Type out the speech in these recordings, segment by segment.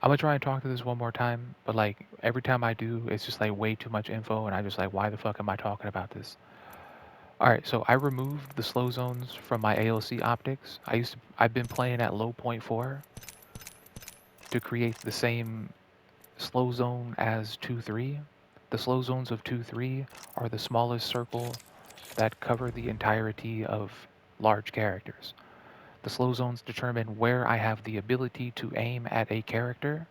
I'm gonna try and talk to this one more time, but like every time I do, it's just like way too much info, and I just like, why the fuck am I talking about this? All right, so I removed the slow zones from my ALC optics. I've been playing at low point 4 to create the same slow zone as 2-3. The slow zones of 2-3 are the smallest circle that cover the entirety of large characters. The slow zones determine where I have the ability to aim at a character,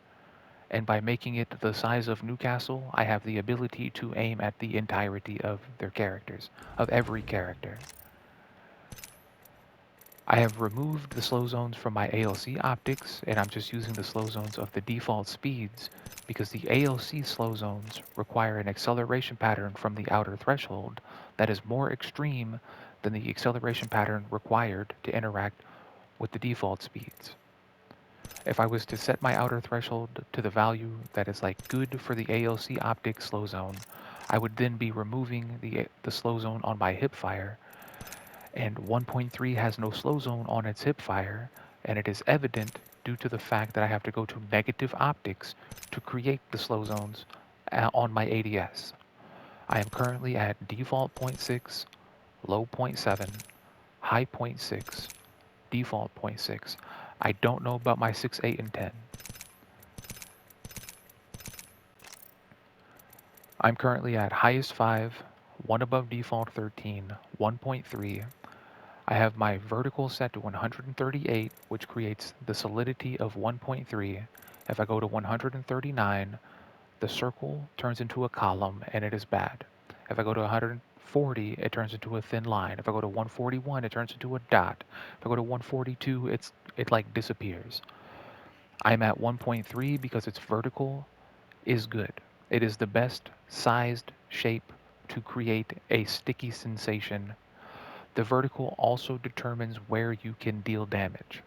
and by making it the size of Newcastle, I have the ability to aim at the entirety of their characters, of every character. I have removed the slow zones from my ALC optics, and I'm just using the slow zones of the default speeds because the ALC slow zones require an acceleration pattern from the outer threshold that is more extreme than the acceleration pattern required to interact with the default speeds. If I was to set my outer threshold to the value that is like good for the ALC optic slow zone, I would then be removing the slow zone on my hipfire, and 1.3 has no slow zone on its hipfire, and it is evident due to the fact that I have to go to negative optics to create the slow zones on my ADS. I am currently at default 0.6, low 0.7, high 0.6, default 0.6. I don't know about my 6, 8, and 10. I'm currently at highest 5, 1 above default 13, 1.3. I have my vertical set to 138, which creates the solidity of 1.3. If I go to 139, the circle turns into a column and it is bad. If I go to 140, it turns into a thin line. If I go to 141, it turns into a dot. If I go to 142, it like disappears. I'm at 1.3 because its vertical is good. It is the best sized shape to create a sticky sensation. The vertical also determines where you can deal damage.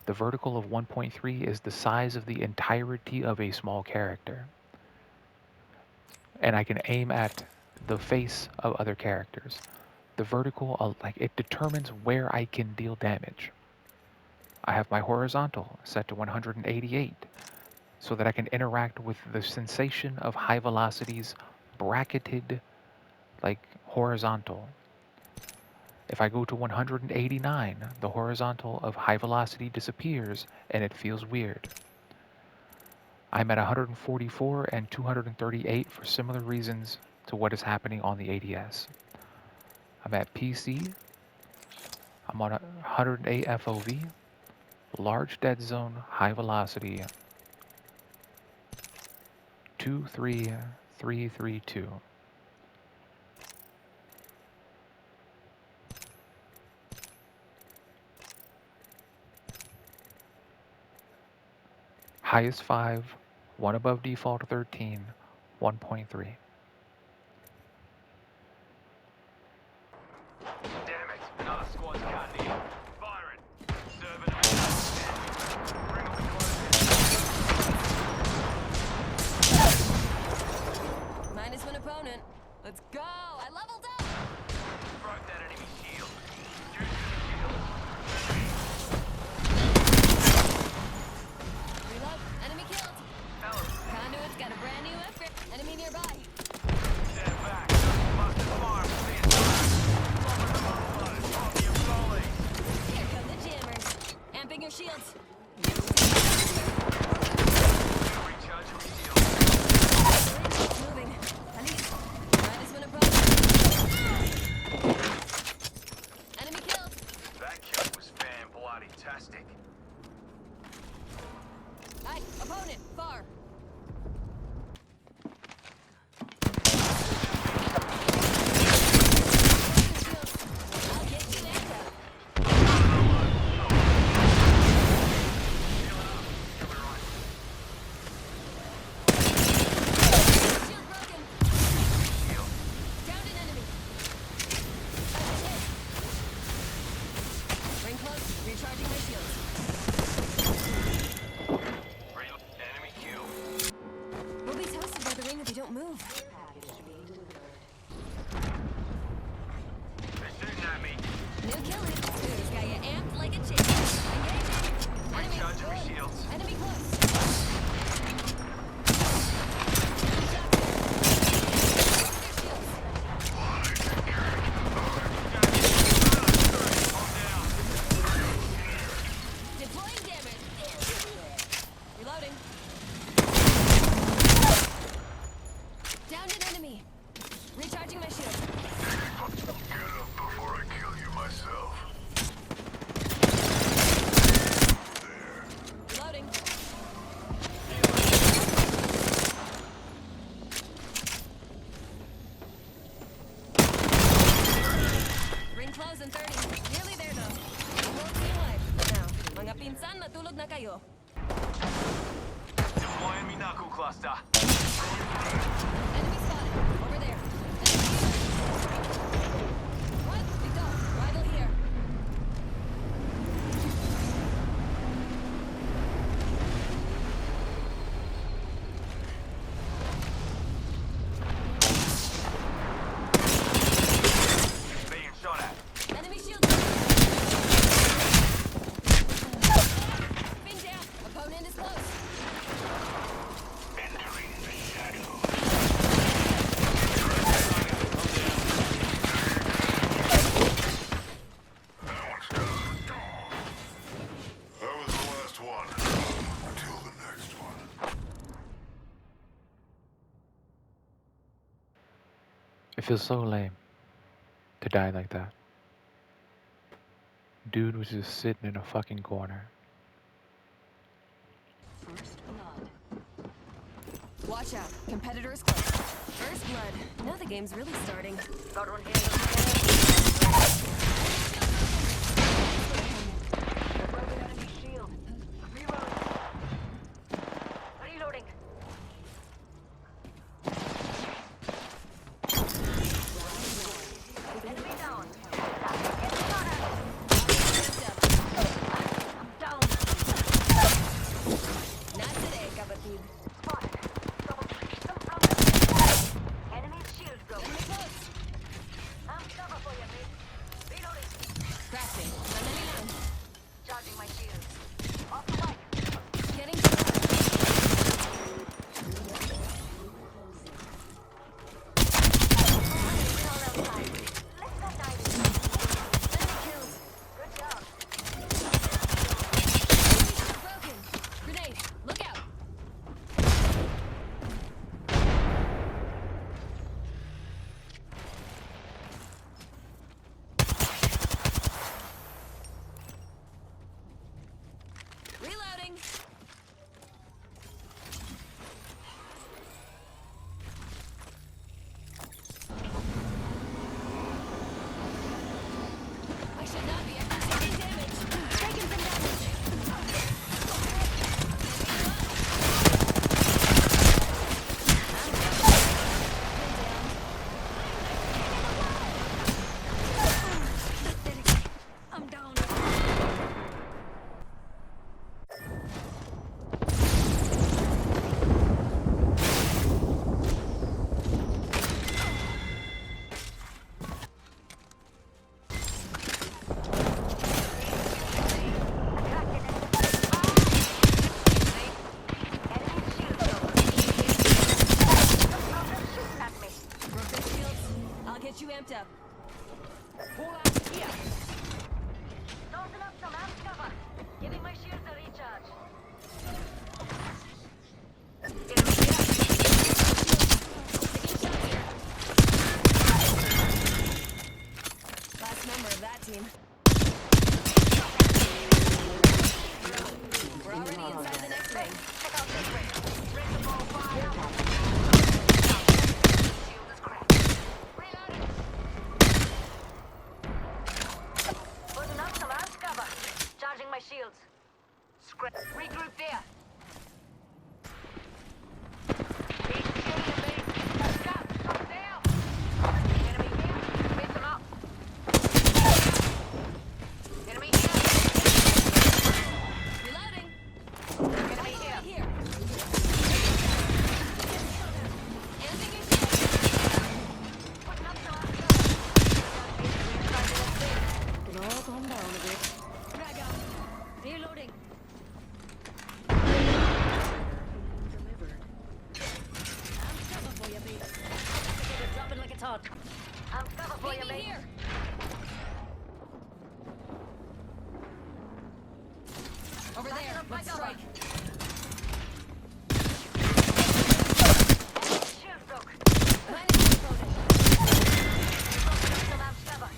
The vertical of 1.3 is the size of the entirety of a small character, and I can aim at the face of other characters. The vertical, like it determines where I can deal damage. I have my horizontal set to 188 so that I can interact with the sensation of high velocities bracketed like horizontal. If I go to 189, the horizontal of high velocity disappears and it feels weird. I'm at 144 and 238 for similar reasons to what is happening on the ADS. I'm at PC, I'm on 108 FOV, large dead zone, high velocity, 23332. Highest 5, 1 above default 13, 1.3. Damn it, another squad's got near. Fire it. Serve it. Bring up the close. Minus one opponent. Let's go! I leveled up! Broke that enemy shield. Shoot the shield. Reload. Enemy killed. Conduit's got a brand new effort. Enemy nearby. Stand back. Must farm. Here come the jammers. Amping your shields. Recharge your shield. Moving. Minus one opponent. Enemy killed. That kill was fan-bloody-tastic. Aye, opponent, far. I'll get you there. Shield broken. Downed an enemy. Ring close. Recharging my shields. Enemy kill. We'll be toasted by the ring if they don't move. They're shooting at me. New killing. Who's got you amped like a chicken? Engaging. Enemy. Recharge your shields. Enemy close. less than 30. Nearly there, though. Won't be alive. Now, mga pinsan, matulog na kayo. Deploying me knuckle cluster. Enemy spotted. Over there. What? We go. Rival here. Being shot at. Enemy shield. Pin down. Opponent is close. Entering the shadow. That was the last one. Until the next one. It feels so lame to die like that. Dude was just sitting in a fucking corner. First blood. Watch out. Competitor is close. First blood. Now the game's really starting. Got one here. Enemy shield. Reloading. Enemy down. Down. Not today, kapatid. Enemy shield broke. Enemy close. I'm cover for you, mate. Reloading. Crafting. Sandali lang. Charging my shield. Off the bike. Getting shot. Let's go diving. Enemy killed. Good job. Broken. Grenade. Look out. Reloading. I should not be taking damage. Taking some damage. I'm down. Broke their shields. I'll get you amped up. Pull out here. Tossing up some amp cover. Giving my shields a recharge. Taking shots here. Last member of that team. We're already inside the next ring. Check out this ring. Bring the ball fire. Shield is cracked. Reloading. Putting up some amp cover. Charging my shields. Regroup there. Enemy here. Face them up. Enemy here. Reloading. Enemy here. Taking shield. Putting up some amp cover. Can all calm down a bit. Frag out. Reloading. I'm cover for you, mate. Drop it like it's hot. I'm cover for you, mate. Here. Over there. Let's strike. Shield broke. Planning exploded. Some amp cover.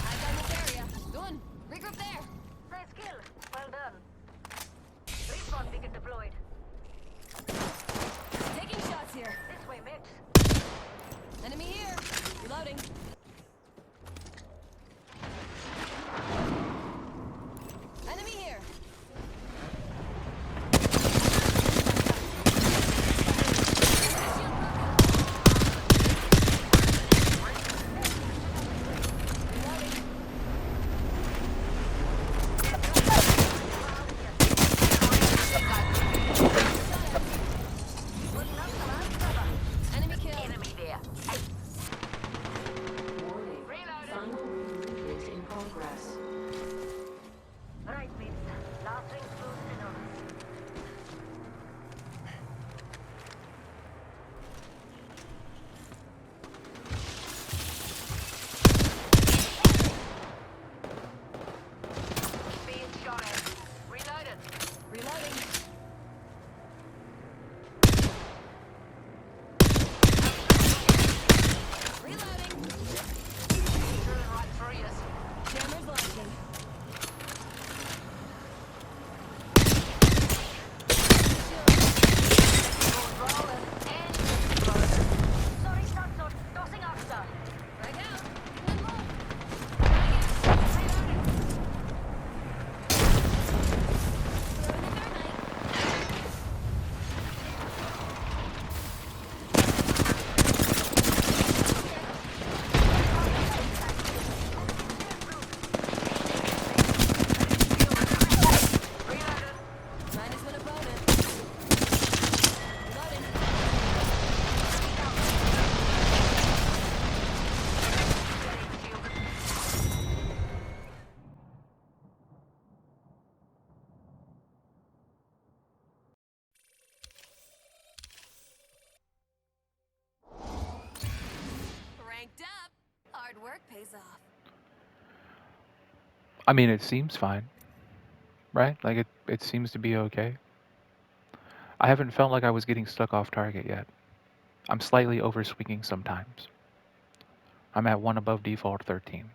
I got this area. Doing. Regroup there. Nice kill. Well done. Respawn beacon deployed. Taking shots here. This way, mate. Enemy here. Reloading. progress. Right, mates. Last ring's closed enough. Being shot at. Reloaded. Reloading. Reloading. Drilling right through you. Jammer's launching. Rolling and exploding. Sorry, Stanson. Tossing after. Right out. One more. Reloading. Minus one opponent. Reloading. Ranked up. Hard work pays off. I mean, it seems fine, right? Like it seems to be okay. I haven't felt like I was getting stuck off target yet. I'm slightly overswinging sometimes. I'm at 1 above default 13.